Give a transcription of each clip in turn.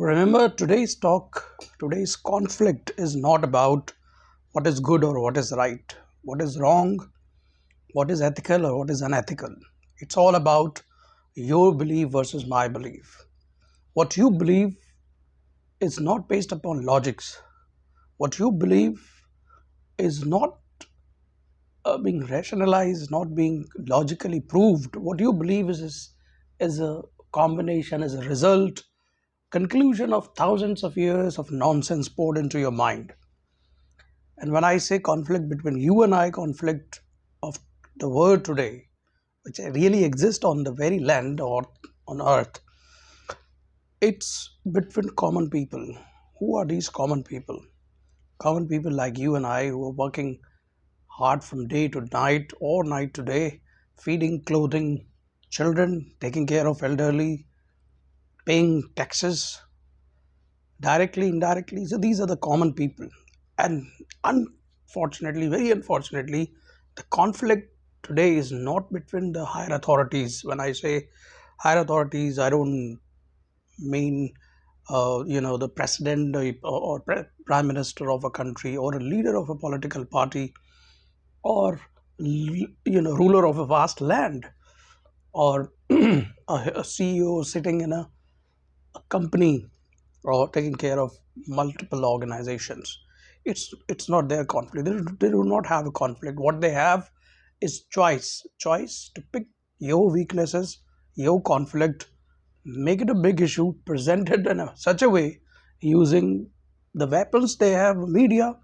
Remember, today's conflict is not about what is good or what is right, what is wrong, what is ethical or what is unethical. It's all about your belief versus my belief. What you believe is not based upon logics. What you believe is not being rationalized, not being logically proved. What you believe is a combination, is a result, conclusion of thousands of years of nonsense poured into your mind. And when I say conflict between you and I, conflict of the world today, which really exists on the very land or on earth, it's between common people. Who are these common people? Common people like you and I who are working hard from day to night or night to day, feeding, clothing children, taking care of elderly, paying taxes directly, indirectly. So these are the common people. And unfortunately, very unfortunately, the conflict today is not between the higher authorities. When I say higher authorities, I don't mean the president or prime minister of a country or a leader of a political party or ruler of a vast land or a CEO sitting in a company or taking care of multiple organizations. It's not their conflict. They do not have a conflict. What they have is choice to pick your weaknesses, your conflict, make it a big issue, present it in such a way using the weapons they have, media,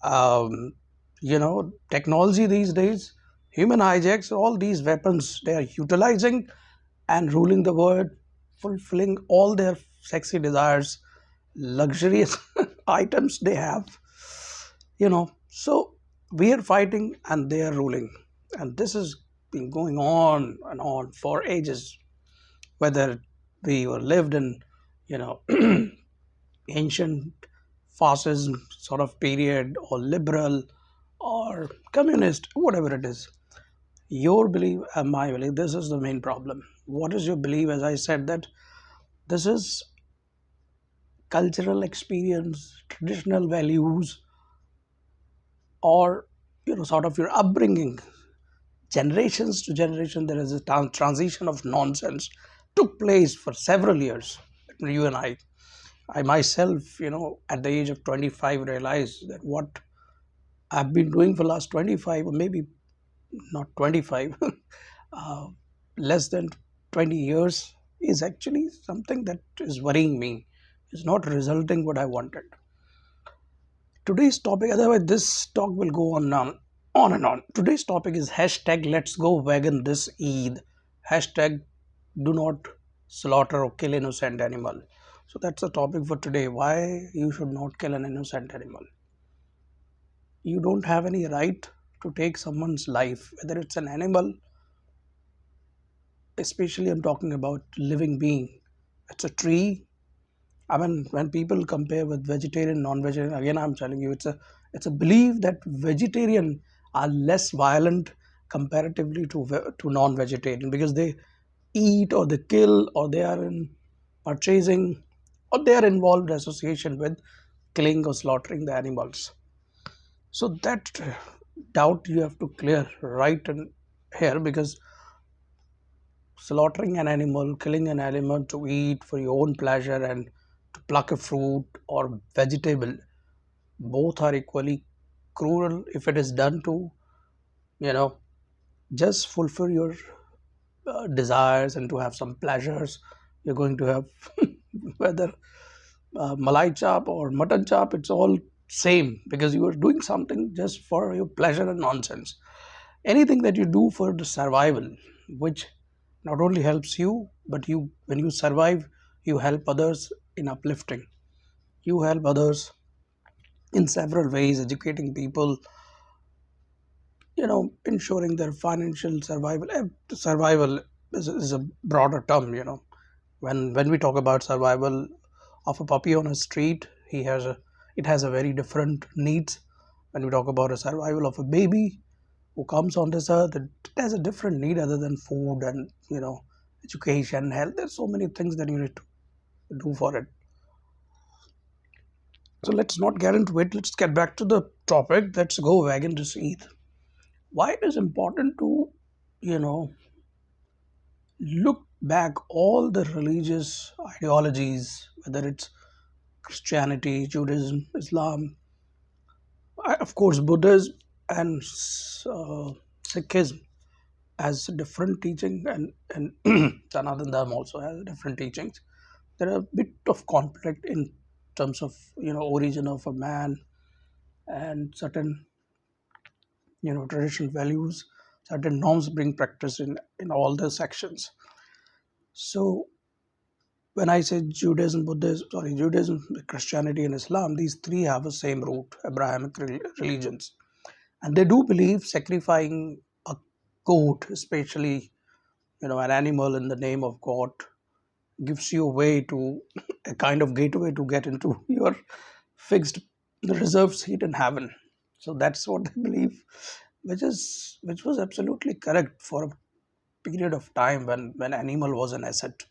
um, technology these days, human hijacks, all these weapons they are utilizing and ruling the world, fulfilling all their sexy desires, luxurious items they have, So we are fighting and they are ruling. And this has been going on and on for ages, whether we were lived in, you know, ancient fascism sort of period or liberal or communist, whatever it is. Your belief and my belief, this is the main problem. What is your belief? As I said, that this is cultural experience, traditional values, or sort of your upbringing. Generations to generation, there is a transition of nonsense took place for several years between you and I myself, at the age of 25, realized that what I've been doing for last 25, or maybe not 25, uh, less than 20 years, is actually something that is worrying me. It's not resulting what I wanted. Today's topic, otherwise this talk will go on and on. Today's topic is hashtag let's go vegan this Eid. Hashtag do not slaughter or kill innocent animal. So that's the topic for today. Why you should not kill an innocent animal. You don't have any right to take someone's life, whether it's an animal, especially I'm talking about living being. It's a tree. I mean, when people compare with vegetarian, non-vegetarian, again, I'm telling you, it's a belief that vegetarian are less violent comparatively to non-vegetarian because they eat or they kill or they are in purchasing or they are involved association with killing or slaughtering the animals. So that doubt you have to clear right in here, because slaughtering an animal, killing an animal to eat for your own pleasure and to pluck a fruit or vegetable, both are equally cruel if it is done to, you know, just fulfill your desires and to have some pleasures. You're going to have whether malai chop or mutton chop, it's all same because you are doing something just for your pleasure and nonsense. Anything that you do for the survival, which not only helps you, but you when you survive, you help others in uplifting. You help others in several ways, educating people, ensuring their financial survival. Survival is a broader term, when we talk about survival of a puppy on a street, it has a very different needs. When we talk about a survival of a baby who comes on this earth, it has a different need other than food and education, health. There's so many things that you need to do for it. So let's not get into it. Let's get back to the topic. Let's go wagon to seed. Why it is important to, you know, look back all the religious ideologies, whether it's Christianity, Judaism, Islam, of course, Buddhism and Sikhism has different teaching, and Sanatana Dharma also has different teachings. There are a bit of conflict in terms of origin of a man and certain traditional values, certain norms being practiced in all the sections. So when I say Judaism, Christianity, and Islam, these three have the same root, Abrahamic religions, and they do believe sacrificing a goat, especially an animal in the name of God, gives you a way to a kind of gateway to get into your fixed reserved seat in heaven. So that's what they believe, which was absolutely correct for a period of time when animal was an asset.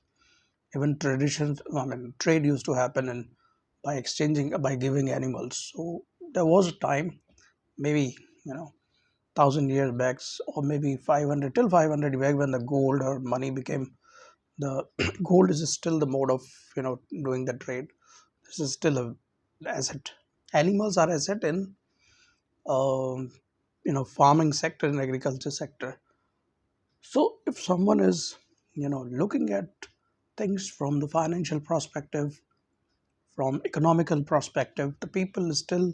Even traditions, I mean, trade used to happen and by exchanging, by giving animals. So there was a time, maybe 1,000 years back, or maybe 500 till 500 back, when the gold or money became the gold is still the mode of doing the trade. This is still a asset. Animals are asset in um, farming sector and agriculture sector. So if someone is looking at things from the financial perspective, from economical perspective, the people still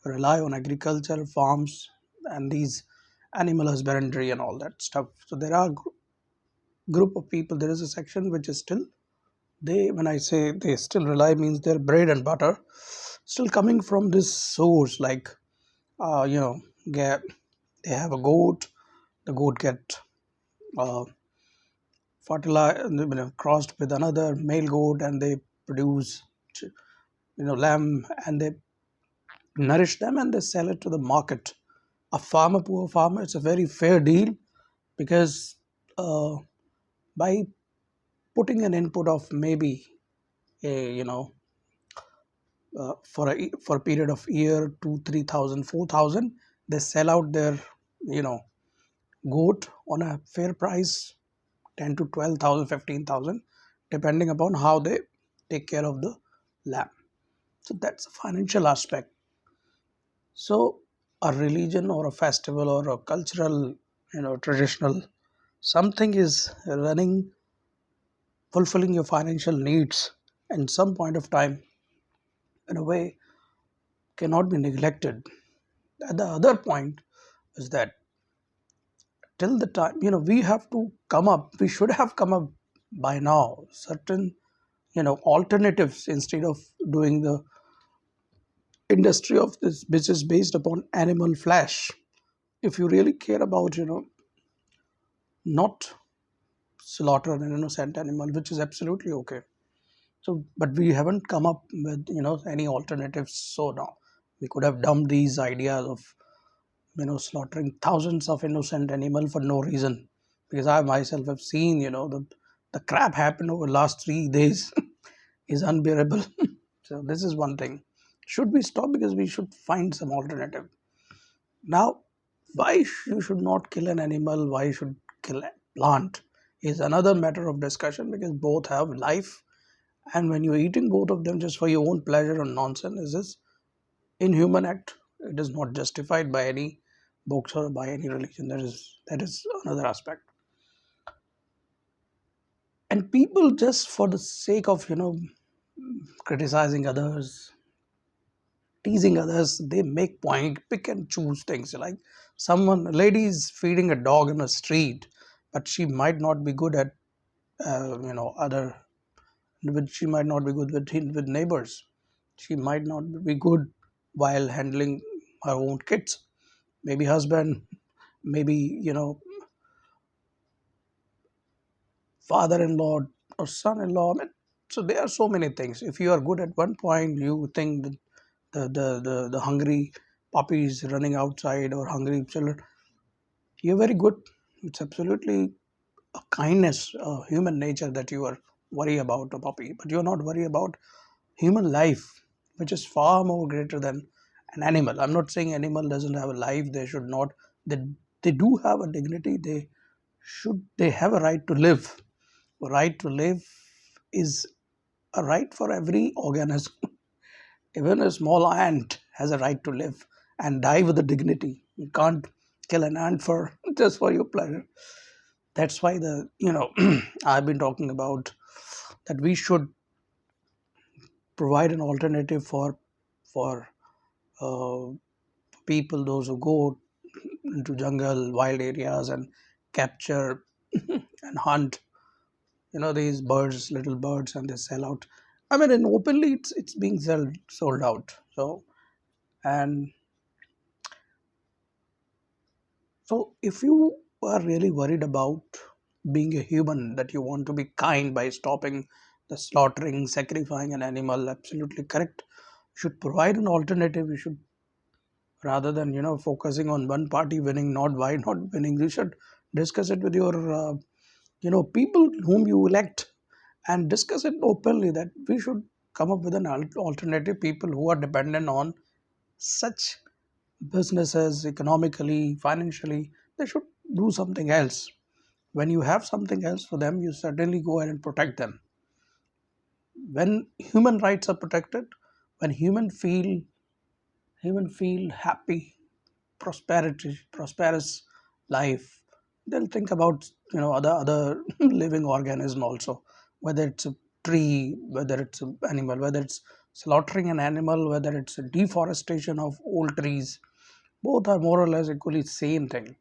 rely on agriculture, farms, and these animal husbandry and all that stuff. So there are group of people. There is a section which is still, they, when I say they still rely, means their bread and butter still coming from this source. Like uh, you know get, they have a goat, the goat get uh, fertilized, crossed with another male goat, and they produce lamb, and they nourish them and they sell it to the market. A farmer, poor farmer, it's a very fair deal, because uh, by putting an input of maybe a for a period of year, 2 3,000 4,000, they sell out their you know goat on a fair price, 10 to 12,000, 15,000, depending upon how they take care of the lamb. So that's a financial aspect. So a religion or a festival or a cultural, traditional, something is running, fulfilling your financial needs in some point of time, in a way, cannot be neglected. And the other point is that till the time, we have to come up, we should have come up by now, certain alternatives, instead of doing the industry of this business based upon animal flesh. If you really care about not slaughter an innocent animal, which is absolutely okay. So but we haven't come up with any alternatives. So now we could have dumped these ideas of slaughtering thousands of innocent animal for no reason, because I myself have seen the crap happen over last 3 days is unbearable. So this is one thing. Should we stop? Because we should find some alternative. Now, why you should not kill an animal, why you should kill a plant, is another matter of discussion, because both have life, and when you're eating both of them just for your own pleasure or nonsense, is this inhuman act. It is not justified by any books or by any religion. That is another aspect. And people, just for the sake of criticizing others, teasing others, they make point, pick and choose things. Like someone, a lady is feeding a dog in a street, but she might not be good at other. She might not be good with neighbors. She might not be good while handling her own kids. Maybe husband, maybe father-in-law or son-in-law. I mean, so there are so many things. If you are good at one point, you think that the hungry puppies running outside or hungry children, you're very good. It's absolutely a kindness, a human nature that you are worry about a puppy, but you're not worried about human life, which is far more greater than an animal. I'm not saying animal doesn't have a life. They should not. They they do have a dignity. They have a right to live. A right to live is a right for every organism. Even a small ant has a right to live and die with a dignity. You can't kill an ant for just for your pleasure. That's why the I've been talking about that we should provide an alternative for uh, people, those who go into jungle, wild areas and capture and hunt, these birds, little birds, and they sell out. I mean, and openly it's being sold out. And so, if you are really worried about being a human, that you want to be kind by stopping the slaughtering, sacrificing an animal, absolutely correct. You should provide an alternative. You should, rather than focusing on one party winning, not why not winning. You should discuss it with your people whom you elect, and discuss it openly that we should come up with an alternative. People who are dependent on such businesses economically, financially, they should do something else. When you have something else for them, you certainly go ahead and protect them. When human rights are protected, when human feel happy, prosperous life, they'll think about other living organism also, whether it's a tree, whether it's an animal, whether it's slaughtering an animal, whether it's a deforestation of old trees. Both are more or less equally same thing.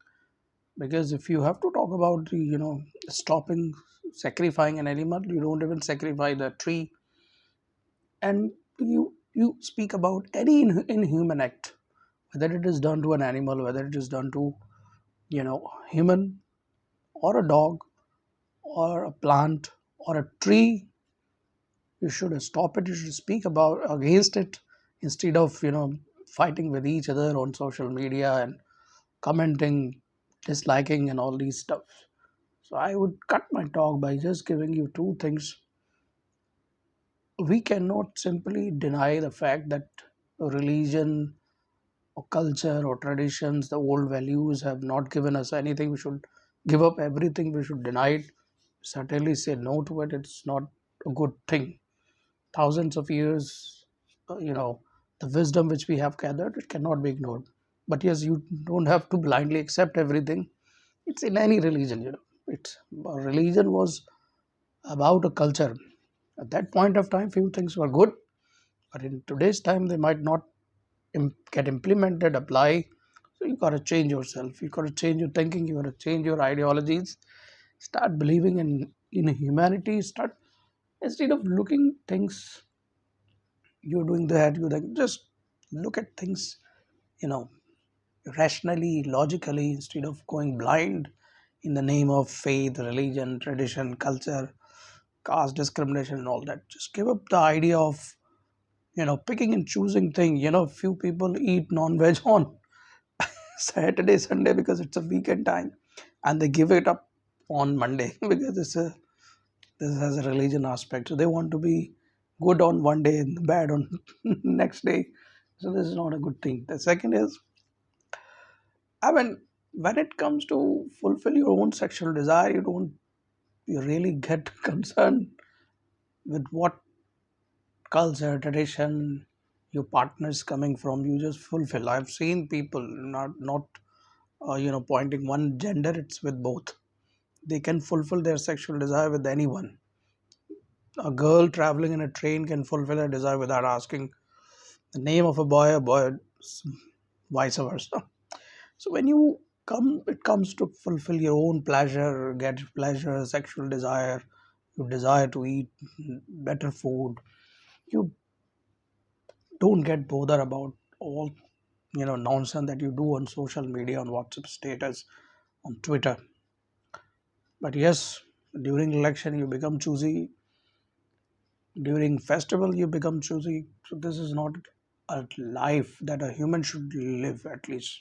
Because if you have to talk about the stopping sacrificing an animal, you don't even sacrifice the tree. And you speak about any inhuman act, whether it is done to an animal, whether it is done to human, or a dog, or a plant, or a tree. You should stop it. You should speak about against it, instead of fighting with each other on social media and commenting, disliking, and all these stuff. So I would cut my talk by just giving you two things. We cannot simply deny the fact that religion or culture or traditions, the old values have not given us anything. We should give up everything. We should deny it. Certainly say no to it. It's not a good thing. Thousands of years, the wisdom which we have gathered, it cannot be ignored. But yes, you don't have to blindly accept everything. It's in any religion. It's religion was about a culture. At that point of time, few things were good, but in today's time, they might not get implemented, apply. So you got to change yourself. You got to change your thinking. You got to change your ideologies. Start believing in humanity. Start, instead of looking things, you're doing that. You like just look at things, you know, rationally, logically, instead of going blind in the name of faith, religion, tradition, culture, caste discrimination, and all that. Just give up the idea of picking and choosing thing. Few people eat non-veg on Saturday, Sunday because it's a weekend time, and they give it up on Monday because this has a religion aspect. So they want to be good on one day and bad on next day. So this is not a good thing. The second is, I mean, when it comes to fulfill your own sexual desire, you really get concerned with what culture, tradition, your partners coming from. You just fulfill. I've seen people not pointing one gender. It's with both. They can fulfill their sexual desire with anyone. A girl traveling in a train can fulfill her desire without asking the name of a boy, vice versa. So when it comes to fulfill your own pleasure, get pleasure, sexual desire, you desire to eat better food, you don't get bothered about all nonsense that you do on social media, on WhatsApp status, on Twitter. But yes, during election you become choosy, during festival you become choosy. So this is not a life that a human should live, at least